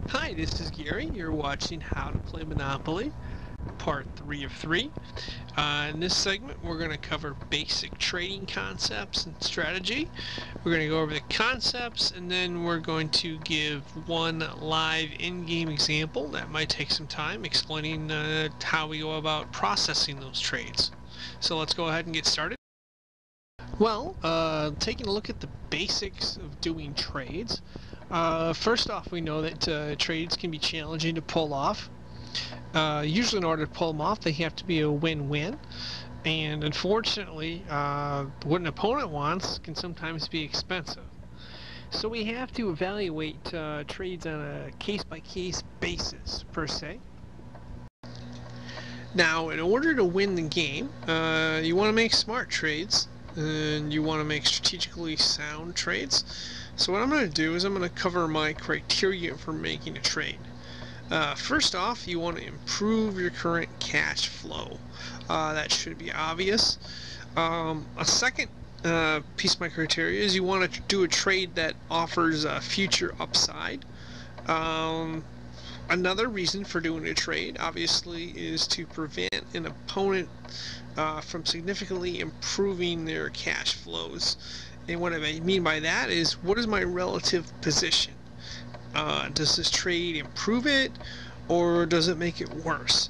Hi, this is Gary. You're watching How to Play Monopoly, part 3 of 3. In this segment, we're going to cover basic trading concepts and strategy. We're going to go over the concepts, and then we're going to give one live in-game example that might take some time, explaining how we go about processing those trades. So let's go ahead and get started. Well, taking a look at the basics of doing trades. First off, we know that trades can be challenging to pull off. Usually in order to pull them off, they have to be a win-win. And unfortunately, what an opponent wants can sometimes be expensive. So we have to evaluate trades on a case-by-case basis, per se. Now, in order to win the game, you want to make smart trades, and you want to make strategically sound trades. So what I'm going to do is I'm going to cover my criteria for making a trade. First off, you want to improve your current cash flow. That should be obvious. A second piece of my criteria is you want to do a trade that offers future upside. Another reason for doing a trade, obviously, is to prevent an opponent from significantly improving their cash flows. And what I mean by that is, what is my relative position? Does this trade improve it, or does it make it worse?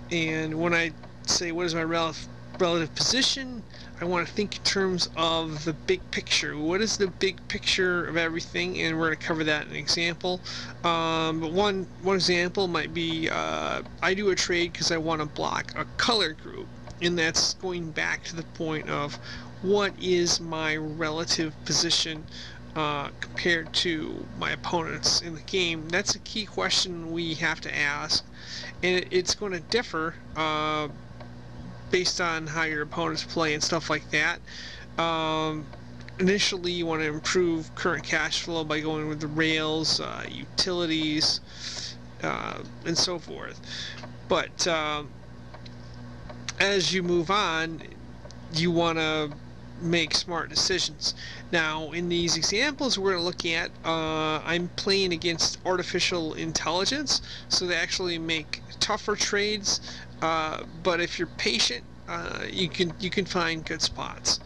And when I say what is my relative position, I want to think in terms of the big picture. What is the big picture of everything? And we're going to cover that in an example. But one example might be I do a trade because I want to block a color group, and that's going back to the point of what is my relative position compared to my opponents in the game. That's a key question we have to ask, and it's going to differ based on how your opponents play and stuff like that. Initially, you want to improve current cash flow by going with the rails, utilities, and so forth. But as you move on, you want to make smart decisions. Now, in these examples we're going to look at, I'm playing against artificial intelligence, so they actually make tougher trades. But if you're patient, you can find good spots.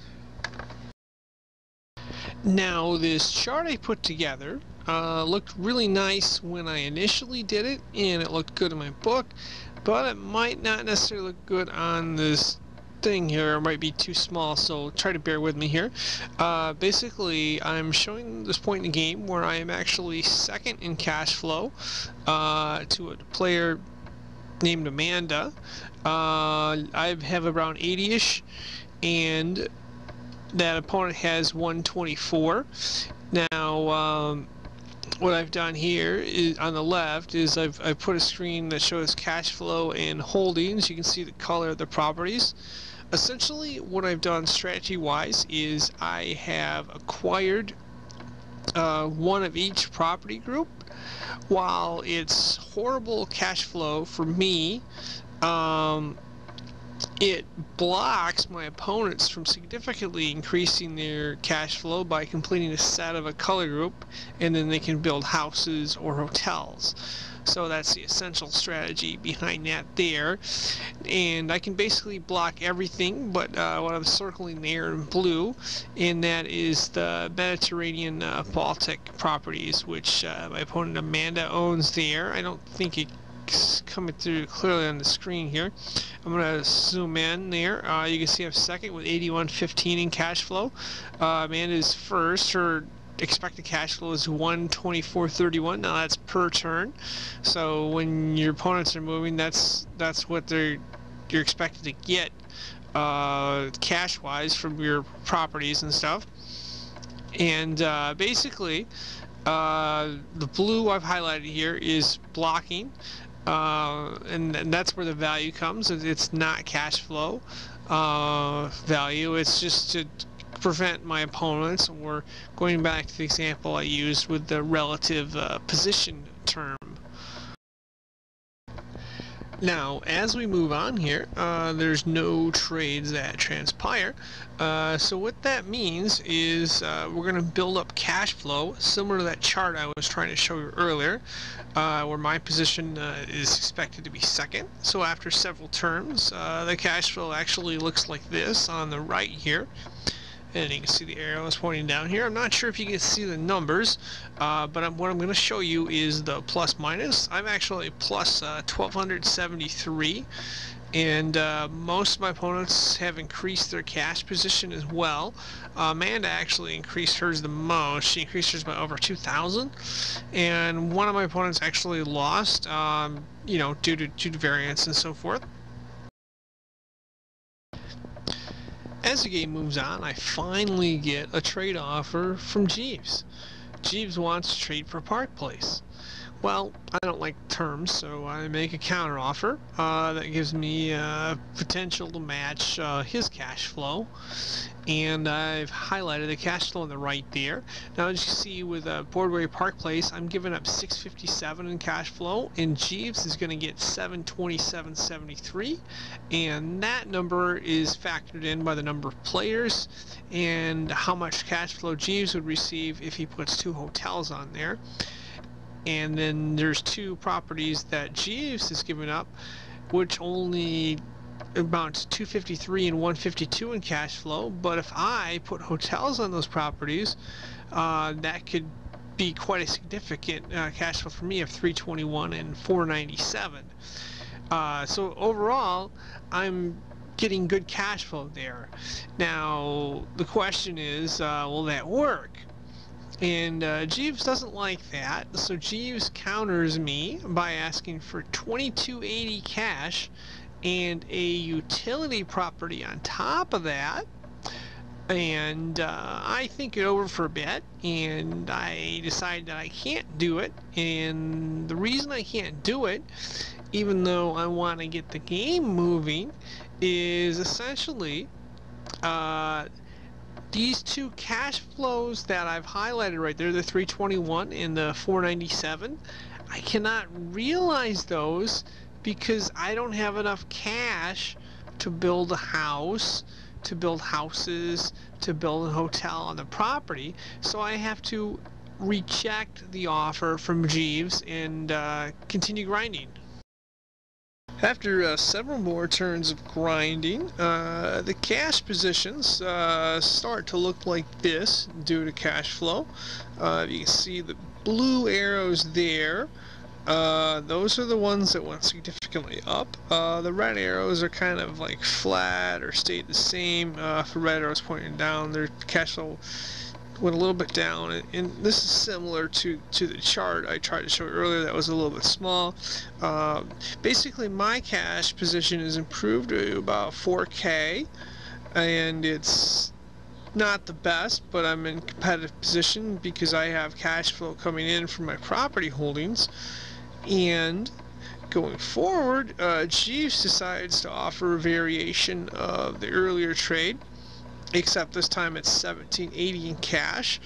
Now, this chart I put together looked really nice when I initially did it, and it looked good in my book, but it might not necessarily look good on this thing here. It might be too small, so try to bear with me here. Basically, I'm showing this point in the game where I am actually second in cash flow to a player named Amanda. I have around 80-ish, and that opponent has 124. Now, what I've done here is on the left is I've put a screen that shows cash flow and holdings. You can see the color of the properties. Essentially, what I've done strategy-wise is I have acquired one of each property group. While it's horrible cash flow for me, it blocks my opponents from significantly increasing their cash flow by completing a set of a color group, and then they can build houses or hotels. So that's the essential strategy behind that there. And I can basically block everything but what I'm circling there in blue, and that is the Mediterranean Baltic properties, which my opponent Amanda owns there. I don't think it's coming through clearly on the screen here. I'm going to zoom in there. You can see I'm second with 81.15 in cash flow. Amanda's first. Her expected cash flow is 124.31. Now that's per turn. So when your opponents are moving, that's what you're expected to get cash-wise from your properties and stuff. And basically, the blue I've highlighted here is blocking. And that's where the value comes. It's not cash flow value. It's just to prevent my opponents, or going back to the example I used with the relative position term. Now, as we move on here, there's no trades that transpire. So what that means is we're going to build up cash flow, similar to that chart I was trying to show you earlier, where my position is expected to be second. So after several turns, the cash flow actually looks like this on the right here. And you can see the arrows pointing down here. I'm not sure if you can see the numbers, but what I'm going to show you is the plus minus. I'm actually plus 1273, and most of my opponents have increased their cash position as well. Amanda actually increased hers the most. She increased hers by over 2,000, and one of my opponents actually lost, you know, due to variance and so forth. As the game moves on, I finally get a trade offer from Jeeves. Jeeves wants to trade for Park Place. Well, I don't like terms, so I make a counter offer that gives me potential to match his cash flow, and I've highlighted the cash flow on the right there. Now, as you see with Broadway Park Place, I'm giving up 657 in cash flow, and Jeeves is going to get 727.73, and that number is factored in by the number of players and how much cash flow Jeeves would receive if he puts 2 hotels on there. And then there's 2 properties that Jeeves has given up, which only amounts to 253 and 152 in cash flow. But if I put hotels on those properties, that could be quite a significant cash flow for me of 321 and 497. So overall, I'm getting good cash flow there. Now the question is, will that work? And Jeeves doesn't like that, so Jeeves counters me by asking for 2280 cash and a utility property on top of that. And I think it over for a bit, and I decide that I can't do it. And the reason I can't do it, even though I want to get the game moving, is essentially these 2 cash flows that I've highlighted right there, the 321 and the 497, I cannot realize those because I don't have enough cash to build a house, to build houses, to build a hotel on the property. So I have to reject the offer from Jeeves and continue grinding. After several more turns of grinding, the cash positions start to look like this due to cash flow. You can see the blue arrows there. Those are the ones that went significantly up. The red arrows are kind of like flat or stayed the same. For red arrows pointing down, their cash flow went a little bit down, and this is similar to the chart I tried to show earlier that was a little bit small. Basically my cash position is improved to about 4K, and it's not the best, but I'm in competitive position because I have cash flow coming in from my property holdings. And going forward, Jeeves decides to offer a variation of the earlier trade, except this time it's 1780 in cash.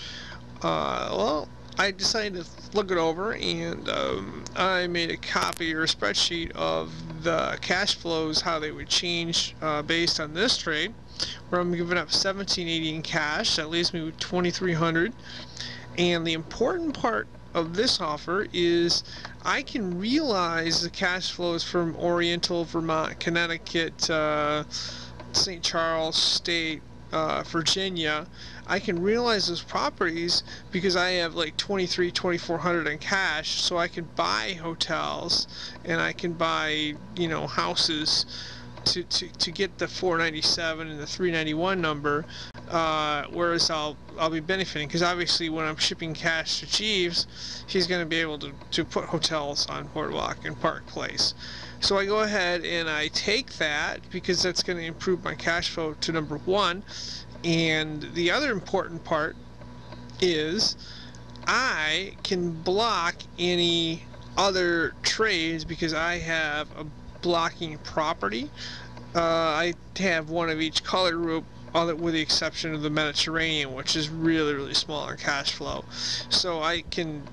Well, I decided to look it over, and I made a copy or a spreadsheet of the cash flows, how they would change based on this trade, where I'm giving up 1780 in cash. That leaves me with 2300. And the important part of this offer is I can realize the cash flows from Oriental, Vermont, Connecticut, St. Charles State, Virginia. I can realize those properties because I have like 2400 in cash, so I can buy hotels and I can buy, you know, houses to get the 497 and the 391 number, whereas I'll be benefiting because obviously when I'm shipping cash to Jeeves, he's going to be able to put hotels on Boardwalk and Park Place. So I go ahead and I take that because that's going to improve my cash flow to number 1. And the other important part is I can block any other trades because I have a blocking property. I have one of each color group, with the exception of the Mediterranean, which is really small in cash flow. So I can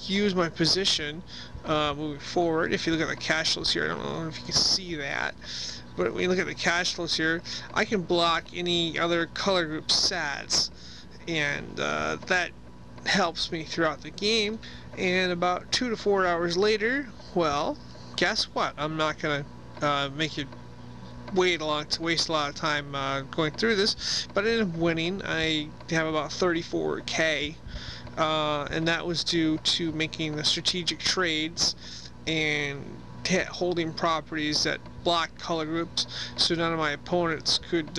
use my position moving forward. If you look at the cash flows here, I don't know if you can see that, but when you look at the cash flows here, I can block any other color group sats, and that helps me throughout the game. And about 2 to 4 hours later, well, guess what? I'm not gonna make you waste a lot of time going through this, but I ended up winning. I have about 34k, and that was due to making the strategic trades and holding properties that blocked color groups so none of my opponents could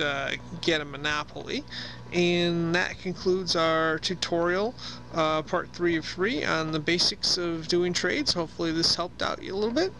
get a monopoly. And that concludes our tutorial, part 3 of 3 on the basics of doing trades. Hopefully this helped out you a little bit.